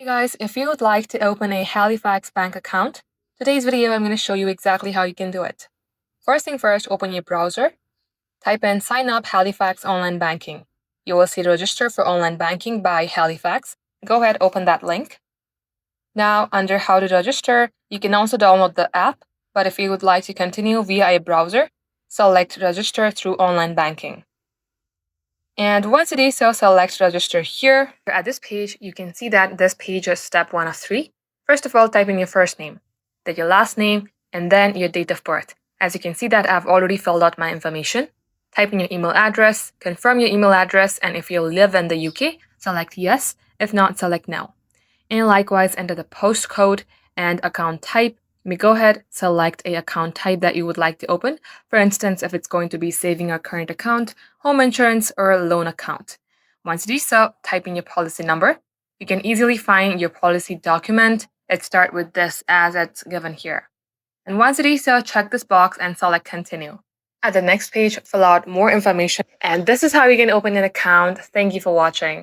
Hey guys, if you would like to open a Halifax bank account, today's video I'm going to show you exactly how you can do it. First thing first, open your browser, type in sign up Halifax online banking. You will see register for online banking by Halifax. Go ahead, open that link. Now, under how to register, you can also download the app, but if you would like to continue via a browser, select register through online banking. And once you do so, select register here. At this page, you can see that this page is step 1 of 3. First of all, type in your first name, then your last name, and then your date of birth. As you can see that I've already filled out my information. Type in your email address, confirm your email address, and if you live in the UK, select yes. If not, select no. And likewise, enter the postcode and account type. You may go ahead, select a account type that you would like to open. For instance, if it's going to be saving or current account, home insurance, or a loan account. Once you do so, type in your policy number. You can easily find your policy document. It starts with this as it's given here. And once you do so, check this box and select continue. At the next page, fill out more information. And this is how you can open an account. Thank you for watching.